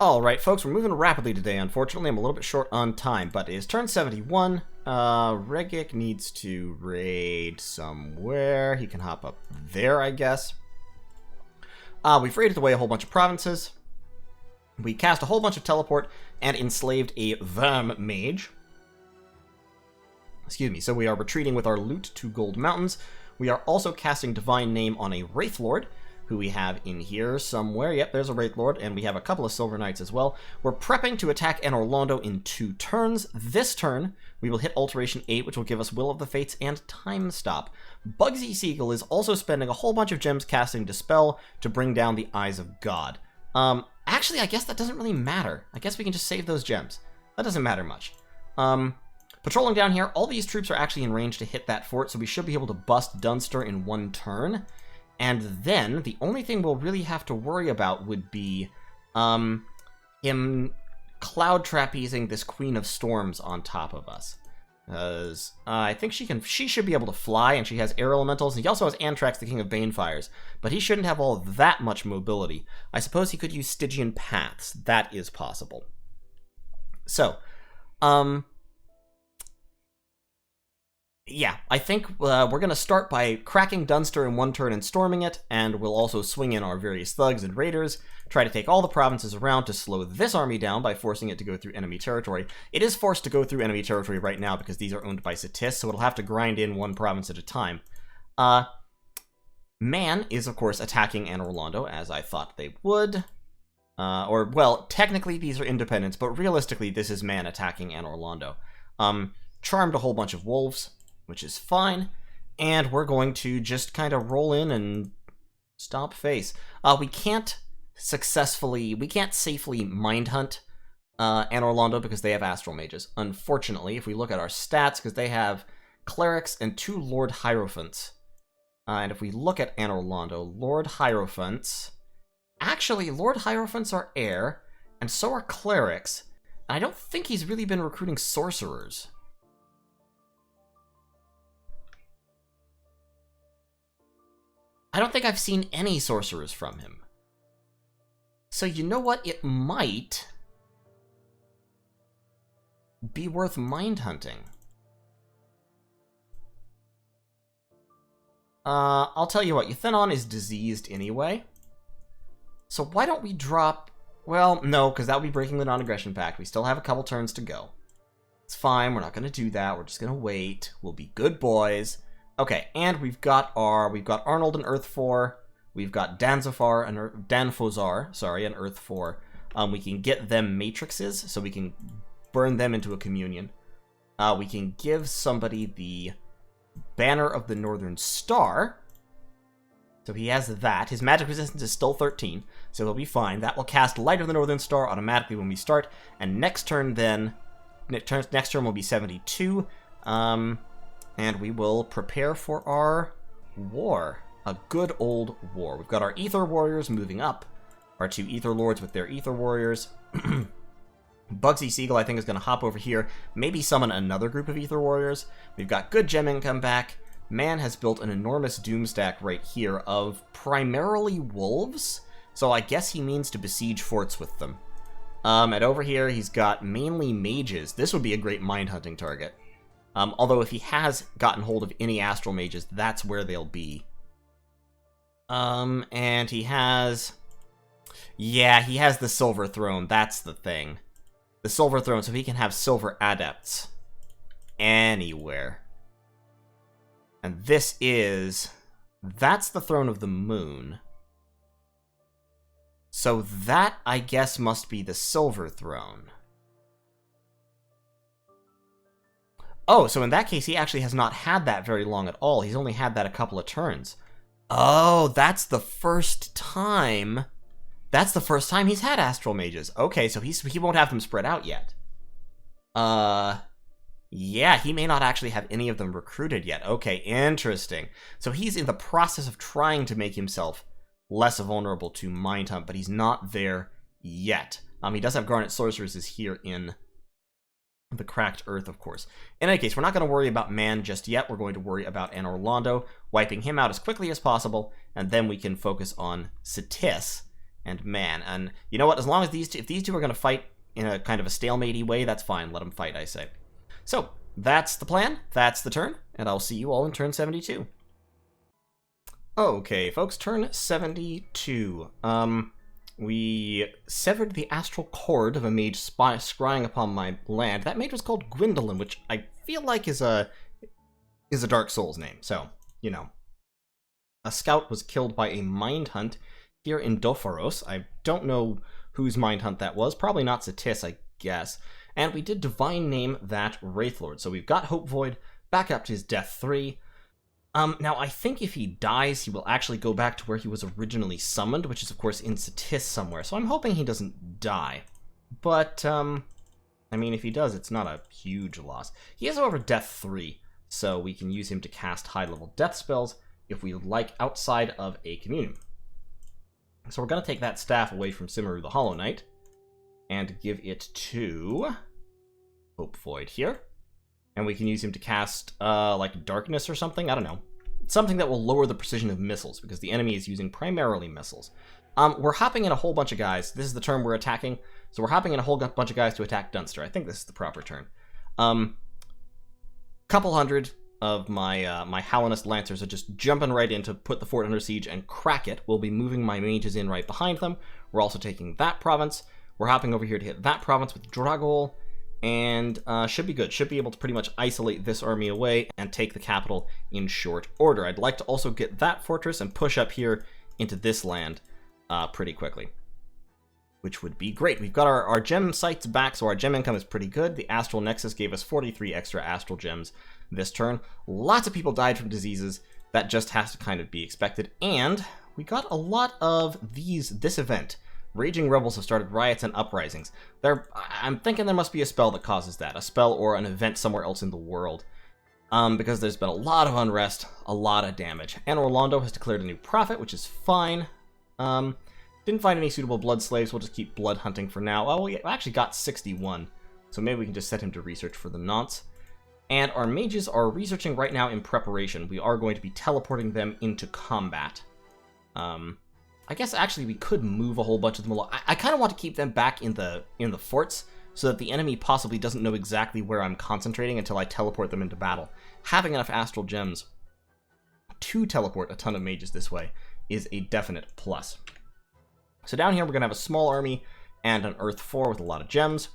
Alright, folks, we're moving rapidly today. Unfortunately, I'm a little bit short on time, but it is turn 71. Regic needs to raid somewhere. He can hop up there, I guess. We've raided away a whole bunch of provinces. We cast a whole bunch of teleport and enslaved a Verm Mage. Excuse me, so we are retreating with our loot to Gold Mountains. We are also casting Divine Name on a Wraith Lord, who we have in here somewhere. Yep, there's a Wraith Lord, and we have a couple of Silver Knights as well. We're prepping to attack Anor Londo in 2 turns. This turn, we will hit Alteration 8, which will give us Will of the Fates and Time Stop. Bugsy Seagull is also spending a whole bunch of gems casting Dispel to bring down the Eyes of God. Actually, I guess that doesn't really matter. I guess we can just save those gems. That doesn't matter much. Patrolling down here, all these troops are actually in range to hit that fort, so we should be able to bust Dunster in 1 turn. And then, the only thing we'll really have to worry about would be him cloud trapezing this Queen of Storms on top of us. Because I think she should be able to fly, and she has air elementals, and he also has Antrax, the King of Banefires. But he shouldn't have all that much mobility. I suppose he could use Stygian Paths. That is possible. So, yeah, I think we're going to start by cracking Dunster in 1 turn and storming it, and we'll also swing in our various thugs and raiders, try to take all the provinces around to slow this army down by forcing it to go through enemy territory. It is forced to go through enemy territory right now because these are owned by Satis, so it'll have to grind in 1 province at a time. Man is, of course, attacking Anor Londo, as I thought they would. Well, technically these are independents, but realistically this is Man attacking Anor Londo. Charmed a whole bunch of wolves, which is fine, and we're going to just kind of roll in and stomp face. We can't safely mind hunt Anor Londo because they have Astral Mages. Unfortunately, if we look at our stats, because they have Clerics and 2 Lord Hierophants. And if we look at Anor Londo, Lord Hierophants... Actually, Lord Hierophants are air, and so are Clerics. And I don't think he's really been recruiting Sorcerers. I don't think I've seen any sorcerers from him. So you know what? It might be worth mind hunting. I'll tell you what, Euthenon is diseased anyway. So why don't we drop... Well, no, because that would be breaking the non-aggression pact. We still have a couple turns to go. It's fine, we're not going to do that. We're just going to wait. We'll be good boys. Okay, and we've got Arnold and Earth 4. We've got Danfozar and Earth 4. We can get them matrices, so we can burn them into a communion. We can give somebody the Banner of the Northern Star. So he has that. His magic resistance is still 13, so he'll be fine. That will cast Light of the Northern Star automatically when we start. And next turn will be 72. And we will prepare for our war. A good old war. We've got our Ether Warriors moving up. Our 2 Ether Lords with their Ether Warriors. Bugsy Seagull, I think, is going to hop over here. Maybe summon another group of Ether Warriors. We've got good gem income back. Man has built an enormous doom stack right here of primarily wolves. So I guess he means to besiege forts with them. And over here, he's got mainly mages. This would be a great mind hunting target. Although if he has gotten hold of any Astral Mages, that's where they'll be. And he has... Yeah, he has the Silver Throne, that's the thing. The Silver Throne, so he can have Silver Adepts. Anywhere. And this is... That's the Throne of the Moon. So that, I guess, must be the Silver Throne. Oh, so in that case, he actually has not had that very long at all. He's only had that a couple of turns. Oh, that's the first time. That's the first time he's had Astral Mages. Okay, so he won't have them spread out yet. Yeah, he may not actually have any of them recruited yet. Okay, interesting. So he's in the process of trying to make himself less vulnerable to Mind Hunt, but he's not there yet. He does have Garnet Sorceresses here in the Cracked Earth, of course. In any case, we're not going to worry about Man just yet. We're going to worry about Anor Londo, wiping him out as quickly as possible, and then we can focus on Satis and man. And you know what? As long as if these two are going to fight in a kind of a stalemate-y way, that's fine. Let them fight, I say. So, that's the plan. That's the turn. And I'll see you all in turn 72. Okay, folks, turn 72. We severed the astral cord of a mage scrying upon my land. That mage was called Gwendolyn, which I feel like is a Dark Souls name. So, you know. A scout was killed by a mind hunt here in Dopharos. I don't know whose mind hunt that was. Probably not Satis, I guess. And we did divine name that Wraithlord. So we've got Hope Void back up to his death 3. Now, I think if he dies, he will actually go back to where he was originally summoned, which is, of course, in Satis somewhere. So I'm hoping he doesn't die. But, I mean, if he does, it's not a huge loss. He is, however, death 3, so we can use him to cast high-level death spells if we would like outside of a communion. So we're going to take that staff away from Simaru the Hollow Knight and give it to Hope Void here. And we can use him to cast, like, Darkness or something. I don't know. Something that will lower the precision of missiles, because the enemy is using primarily missiles. We're hopping in a whole bunch of guys. This is the turn we're attacking. So we're hopping in a whole bunch of guys to attack Dunster. I think this is the proper turn. Couple hundred of my my Hallownest Lancers are just jumping right in to put the fort under siege and crack it. We'll be moving my mages in right behind them. We're also taking that province. We're hopping over here to hit that province with Dragol. And should be good. Should be able to pretty much isolate this army away and take the capital in short order. I'd like to also get that fortress and push up here into this land pretty quickly, which would be great. We've got our gem sites back, so our gem income is pretty good. The Astral Nexus gave us 43 extra Astral Gems this turn. Lots of people died from diseases. That just has to kind of be expected. And we got a lot of this event. Raging rebels have started riots and uprisings. I'm thinking there must be a spell that causes that. A spell or an event somewhere else in the world. Because there's been a lot of unrest, a lot of damage. Anor Londo has declared a new prophet, which is fine. Didn't find any suitable blood slaves. We'll just keep blood hunting for now. Oh, we actually got 61. So maybe we can just set him to research for the nonce. And our mages are researching right now in preparation. We are going to be teleporting them into combat. I guess actually we could move a whole bunch of them along. I kind of want to keep them back in the forts so that the enemy possibly doesn't know exactly where I'm concentrating until I teleport them into battle. Having enough astral gems to teleport a ton of mages this way is a definite plus. So down here we're going to have a small army and an Earth 4 with a lot of gems.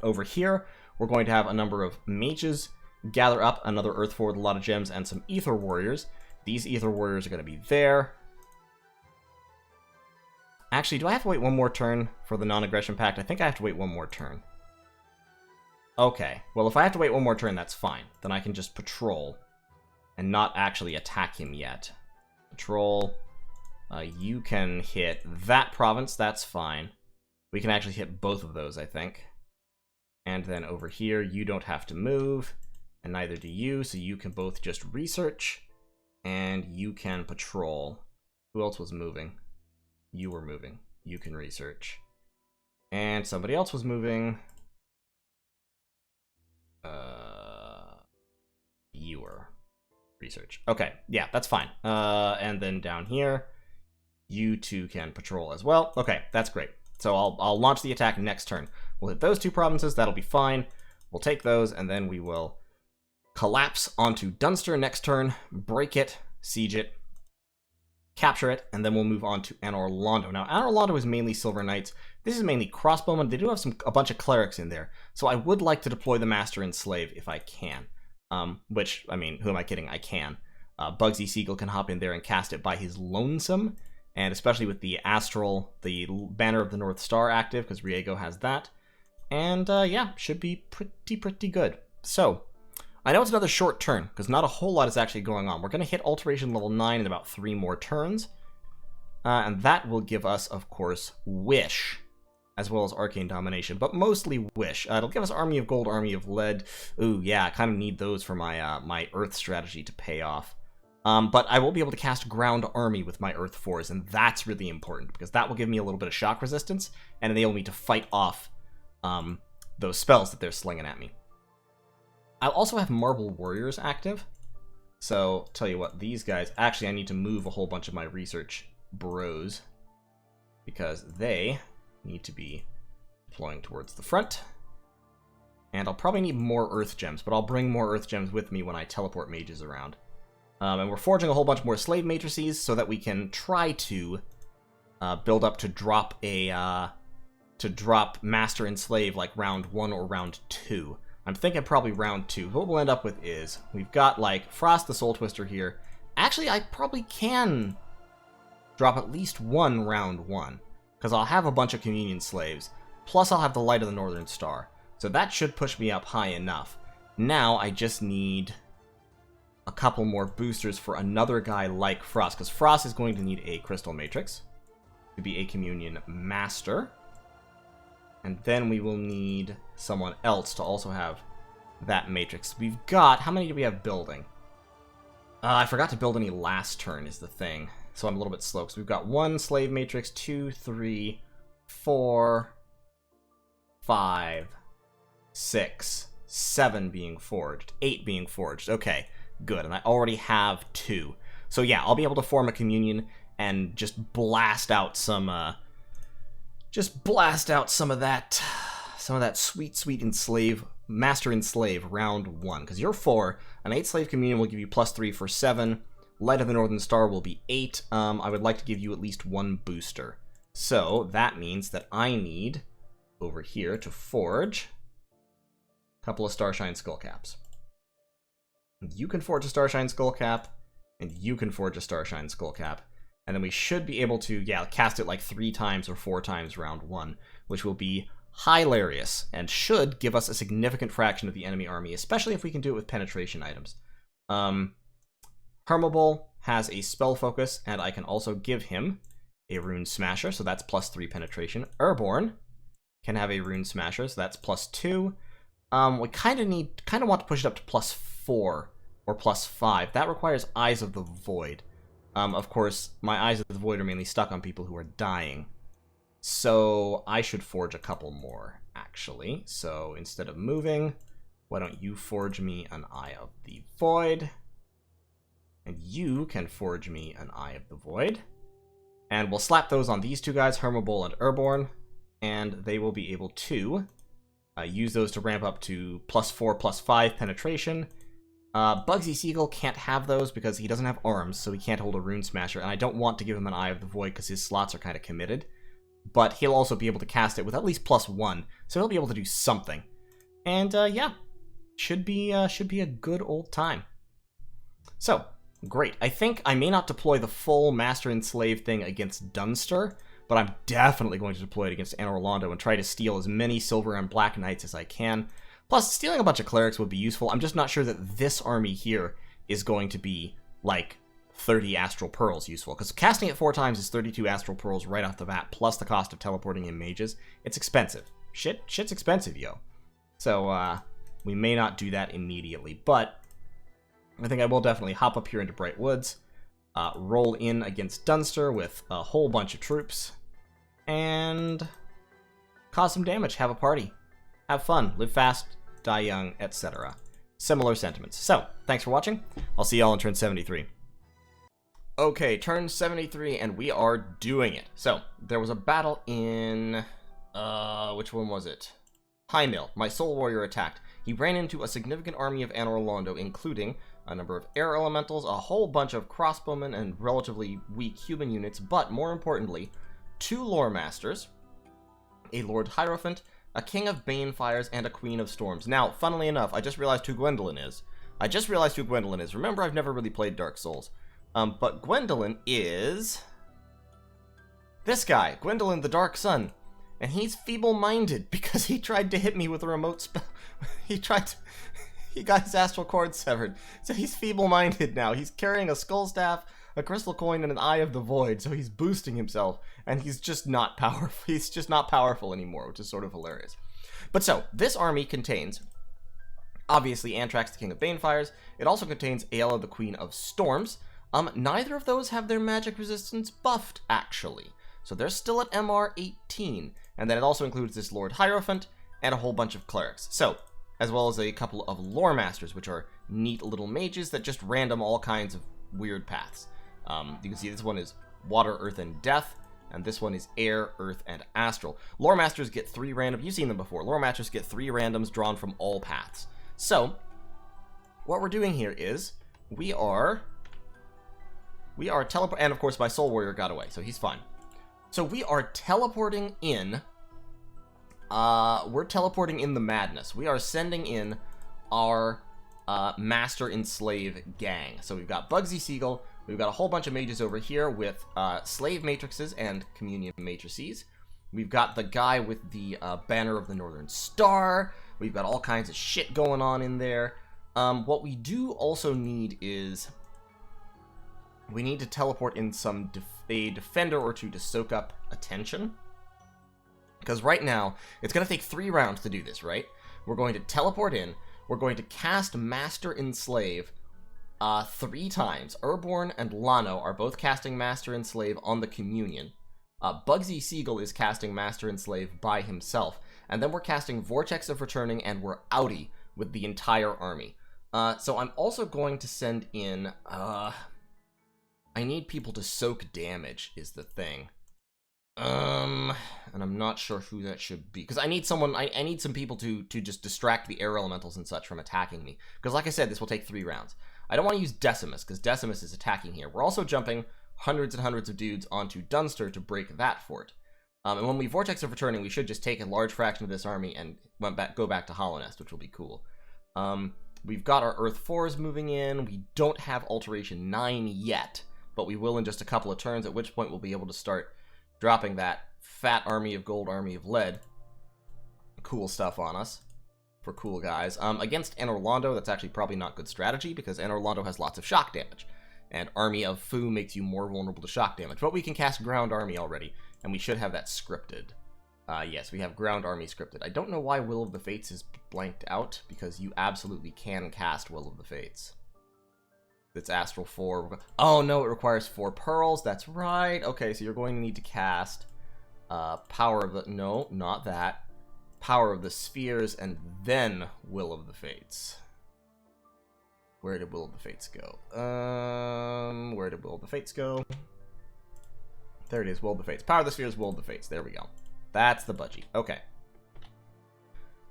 Over here we're going to have a number of mages gather up, another Earth 4 with a lot of gems, and some Ether Warriors. These Ether Warriors are going to be there. Actually, do I have to wait one more turn for the non-aggression pact? I think I have to wait one more turn. Okay, well, if I have to wait one more turn, that's fine. Then I can just patrol and not actually attack him yet. Patrol. You can hit that province, that's fine. We can actually hit both of those, I think. And then over here, you don't have to move, and neither do you, so you can both just research, and you can patrol. Who else was moving? You were moving. You can research. And somebody else was moving. You were. Research. Okay, yeah, that's fine. And then down here, you two can patrol as well. Okay, that's great. So I'll launch the attack next turn. We'll hit those two provinces. That'll be fine. We'll take those, and then we will collapse onto Dunster next turn, break it, siege it, capture it, and then we'll move on to Anor Londo. Now, Anor Londo is mainly Silver Knights. This is mainly crossbowmen. They do have a bunch of clerics in there, so I would like to deploy the Master and Slave if I can. Which, I mean, who am I kidding? I can. Bugsy Siegel can hop in there and cast it by his lonesome, and especially with the Astral, the Banner of the North Star active, because Riego has that. And, yeah, should be pretty good. So, I know it's another short turn, because not a whole lot is actually going on. We're going to hit Alteration level 9 in about 3 more turns. And that will give us, of course, Wish, as well as Arcane Domination, but mostly Wish. It'll give us Army of Gold, Army of Lead. Ooh, yeah, I kind of need those for my my Earth strategy to pay off. But I will be able to cast Ground Army with my Earth 4s, and that's really important, because that will give me a little bit of shock resistance, and enable me to fight off those spells that they're slinging at me. I'll also have Marble Warriors active. So, tell you what, these guys... Actually, I need to move a whole bunch of my research bros. because they need to be deploying towards the front. And I'll probably need more Earth Gems, but I'll bring more Earth Gems with me when I teleport mages around. And we're forging a whole bunch more slave matrices so that we can try to build up to drop Master and Slave like round 1 or round 2. I'm thinking probably round 2. What we'll end up with is, we've got like Frost the Soul Twister here. Actually, I probably can drop at least one round 1, because I'll have a bunch of Communion Slaves, plus I'll have the Light of the Northern Star. So that should push me up high enough. Now I just need a couple more boosters for another guy like Frost, because Frost is going to need a Crystal Matrix to be a Communion Master. And then we will need someone else to also have that Matrix. We've got, how many do we have building? I forgot to build any last turn is the thing, so I'm a little bit slow. So we've got 1 Slave Matrix, 2, 3, 4, 5, 6, 7 being forged, 8 being forged. Okay, good, and I already have 2. So yeah, I'll be able to form a communion and just blast out some of that sweet Master and Slave round 1. Because you're 4, an 8 Slave Communion will give you +3 for 7. Light of the Northern Star will be 8. I would like to give you at least 1 booster. So that means that I need, over here, to forge a couple of Starshine Skullcaps. You can forge a Starshine Skullcap, and you can forge a Starshine Skullcap. And then we should be able to, yeah, cast it like 3 times or 4 times round 1, which will be hilarious and should give us a significant fraction of the enemy army, especially if we can do it with penetration items. Hermable has a spell focus, and I can also give him a Rune Smasher, so that's +3 penetration. Urborn can have a Rune Smasher, so that's +2. We kind of want to push it up to +4 or +5. That requires Eyes of the Void. Of course, my Eyes of the Void are mainly stuck on people who are dying. So I should forge a couple more, actually. So instead of moving, why don't you forge me an Eye of the Void? And you can forge me an Eye of the Void. And we'll slap those on these 2 guys, Hermable and Urborn. And they will be able to use those to ramp up to +4, +5 penetration. Bugsy Seagull can't have those because he doesn't have arms, so he can't hold a Rune Smasher, and I don't want to give him an Eye of the Void because his slots are kind of committed. But he'll also be able to cast it with at least +1, so he'll be able to do something. And yeah, should be a good old time. So, great. I think I may not deploy the full Master and Slave thing against Dunster, but I'm definitely going to deploy it against Anor Londo and try to steal as many Silver and Black Knights as I can. Plus, stealing a bunch of clerics would be useful. I'm just not sure that this army here is going to be, like, 30 Astral Pearls useful. Because casting it 4 times is 32 Astral Pearls right off the bat, plus the cost of teleporting in mages. It's expensive. Shit's expensive, yo. So, we may not do that immediately. But I think I will definitely hop up here into Bright Woods, roll in against Dunster with a whole bunch of troops, and cause some damage, have a party. Have fun, live fast, die young, etc. Similar sentiments. So, thanks for watching. I'll see y'all in turn 73. Okay, turn 73, and we are doing it. So, there was a battle in... which one was it? Highmill. My Soul Warrior attacked. He ran into a significant army of Anor Londo, including a number of air elementals, a whole bunch of crossbowmen, and relatively weak human units, but more importantly, 2 lore masters, a Lord Hierophant, a King of Banefires, and a Queen of Storms. Now, funnily enough, I just realized who Gwendolyn is. Remember, I've never really played Dark Souls. But Gwendolyn is... this guy, Gwendolyn the Dark Sun. And he's feeble-minded because he tried to hit me with a remote spell. He got his astral cord severed. So he's feeble-minded now. He's carrying a skull staff, a crystal coin, and an Eye of the Void. So he's boosting himself. And he's just not powerful. He's just not powerful anymore, which is sort of hilarious. But so, this army contains, obviously, Antrax, the King of Banefires. It also contains Aella, the Queen of Storms. Neither of those have their magic resistance buffed, actually. So they're still at MR 18. And then it also includes this Lord Hierophant and a whole bunch of clerics. So, as well as a couple of lore masters, which are neat little mages that just random all kinds of weird paths. You can see this one is Water, Earth, and Death. and this one is air, earth, and astral. Lore Masters get 3 random. You've seen them before. Lore Masters get 3 randoms drawn from all paths. So, what we're doing here is we are teleport, and of course my Soul Warrior got away, so he's fine. So we are teleporting in. We're teleporting in the madness. We are sending in our Master and Slave gang. So we've got Bugsy Siegel. We've got a whole bunch of mages over here with slave matrices and communion matrices. We've got the guy with the banner of the Northern Star. We've got all kinds of shit going on in there. What we do also need is we need to teleport in a defender or two to soak up attention. Because right now, it's going to take 3 rounds to do this, right? We're going to teleport in. We're going to cast Master and Slave 3 times. Urborn and Lano are both casting Master and Slave on the Communion. Bugsy Siegel is casting Master and Slave by himself. And then we're casting Vortex of Returning, and we're outie with the entire army. So I'm also going to send in... I need people to soak damage, is the thing. And I'm not sure who that should be. Because I need someone... I need some people to just distract the air elementals and such from attacking me. Because like I said, this will take 3 rounds. I don't want to use Decimus, because Decimus is attacking here. We're also jumping hundreds and hundreds of dudes onto Dunster to break that fort. And when we Vortex of Returning, we should just take a large fraction of this army and go back to Hallownest, which will be cool. We've got our Earth 4s moving in. We don't have Alteration 9 yet, but we will in just a couple of turns, at which point we'll be able to start dropping that fat army of gold, army of lead. Cool stuff on us. For cool guys. Against Anor Londo, that's actually probably not good strategy, because Anor Londo has lots of shock damage. And Army of Fu makes you more vulnerable to shock damage. But we can cast Ground Army already, and we should have that scripted. Yes, we have Ground Army scripted. I don't know why Will of the Fates is blanked out, because you absolutely can cast Will of the Fates. It's Astral 4. Oh no, it requires 4 pearls. That's right. Okay, so you're going to need to cast Power of the... No, not that. Power of the Spheres, and then Will of the Fates. Where did Will of the Fates go? Where did Will of the Fates go? There it is, Will of the Fates. Power of the Spheres, Will of the Fates. There we go. That's the budgie. Okay.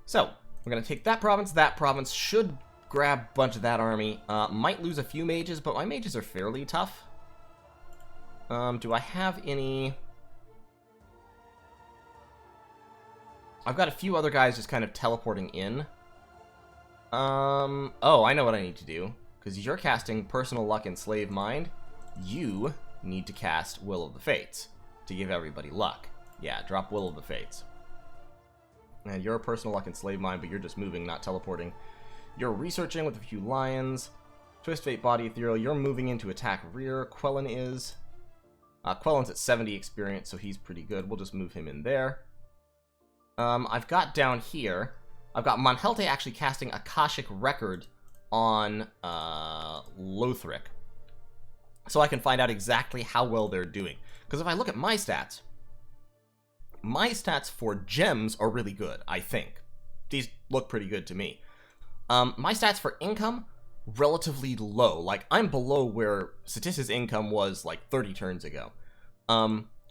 So, we're going to take that province. That province should grab a bunch of that army. Might lose a few mages, but my mages are fairly tough. Do I have any... I've got a few other guys just kind of teleporting in. Oh, I know what I need to do. Because you're casting Personal Luck and Slave Mind, you need to cast Will of the Fates to give everybody luck. Yeah, drop Will of the Fates. And you're Personal Luck and Slave Mind, but you're just moving, not teleporting. You're researching with a few lions. Twist Fate, Body Ethereal, you're moving in to attack rear. Quellen is... Quellen's at 70 experience, so he's pretty good. We'll just move him in there. I've got down here... I've got Monhelte actually casting Akashic Record on Lothric. So I can find out exactly how well they're doing. Because if I look at my stats for gems are really good, I think. These look pretty good to me. My stats for income, relatively low. Like, I'm below where Satissa's income was like 30 turns ago.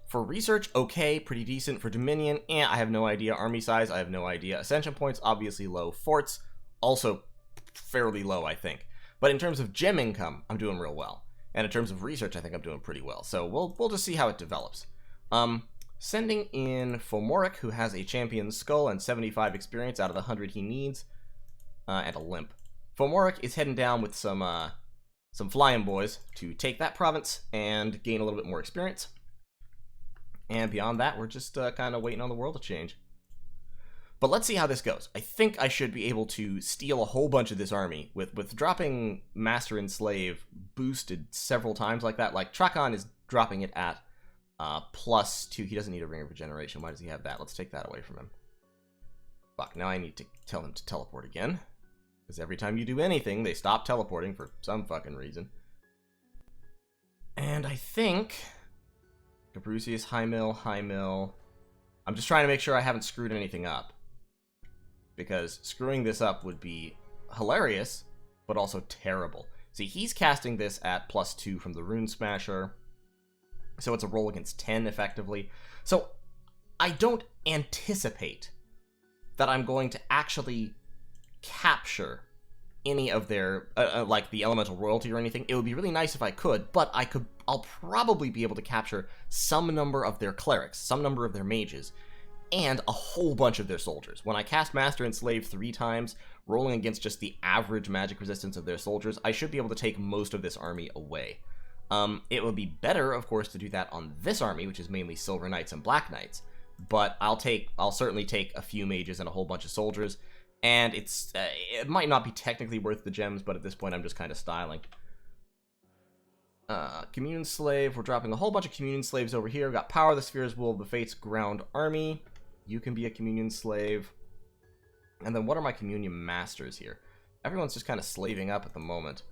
For research, okay, pretty decent. For Dominion, I have no idea. Army size, I have no idea. Ascension points, obviously low. Forts, also fairly low, I think. But in terms of gem income, I'm doing real well. And in terms of research, I think I'm doing pretty well. So we'll just see how it develops. Sending in Fomoric, who has a Champion's Skull and 75 experience out of the 100 he needs, and a Limp. Fomoric is heading down with some flying boys to take that province and gain a little bit more experience. And beyond that, we're just kind of waiting on the world to change. But let's see how this goes. I think I should be able to steal a whole bunch of this army with dropping Master and Slave boosted several times like that. Like, Trakan is dropping it at +2. He doesn't need a Ring of Regeneration. Why does he have that? Let's take that away from him. Fuck, now I need to tell him to teleport again. Because every time you do anything, they stop teleporting for some fucking reason. And I think... Cabrucius, High Mill. I'm just trying to make sure I haven't screwed anything up. Because screwing this up would be hilarious, but also terrible. See, he's casting this at +2 from the Rune Smasher. So it's a roll against 10, effectively. So I don't anticipate that I'm going to actually capture any of their, like, the elemental royalty or anything. It would be really nice if I could, but I'll probably be able to capture some number of their clerics, some number of their mages, and a whole bunch of their soldiers. When I cast Master and Slave 3 times, rolling against just the average magic resistance of their soldiers, I should be able to take most of this army away. It would be better, of course, to do that on this army, which is mainly Silver Knights and Black Knights, but I'll certainly take a few mages and a whole bunch of soldiers, and it might not be technically worth the gems, but at this point I'm just kind of styling. Commune Slave, we're dropping a whole bunch of Communion Slaves over here. We've got Power of the Spheres, Will of the Fates, Ground Army. You can be a Communion Slave. And then what are my Communion Masters here? Everyone's just kind of slaving up at the moment.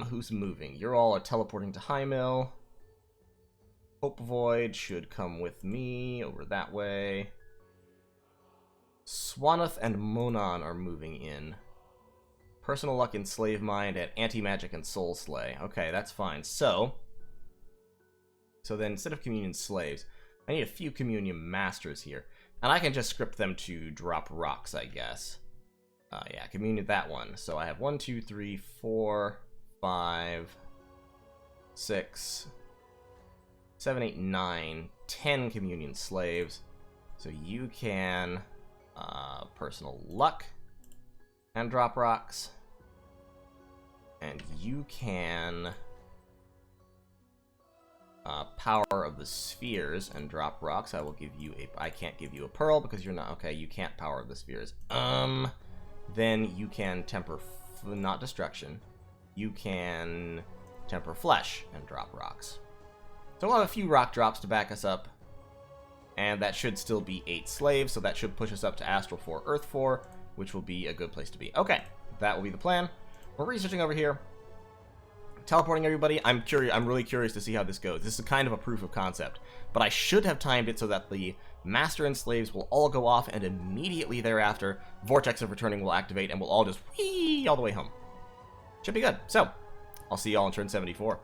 Who's moving? You're all teleporting to Highmill. Hope Void should come with me over that way. Swanath and Monon are moving in. Personal Luck and Slave Mind at Anti-Magic and Soul Slay. Okay, that's fine. So then instead of Communion Slaves, I need a few Communion Masters here. And I can just script them to drop rocks, I guess. Yeah, Communion that one. So I have 1, 2, 3, 4, 5, 6, 7, 8, 9, 10 Communion Slaves. So you can Personal Luck and drop rocks. And you can Power of the Spheres and drop rocks. I will give you I can't give you a pearl because you're not, okay, you can't Power of the Spheres. Then you can temper, not destruction. You can temper flesh and drop rocks. So we'll have a few rock drops to back us up. And that should still be 8 slaves, so that should push us up to Astral 4, Earth 4, which will be a good place to be. Okay, that will be the plan. We're researching over here. Teleporting everybody. I'm really curious to see how this goes. This is kind of a proof of concept. But I should have timed it so that the Master and Slaves will all go off, and immediately thereafter, Vortex of Returning will activate, and we'll all just whee all the way home. Should be good. So, I'll see y'all in turn 74.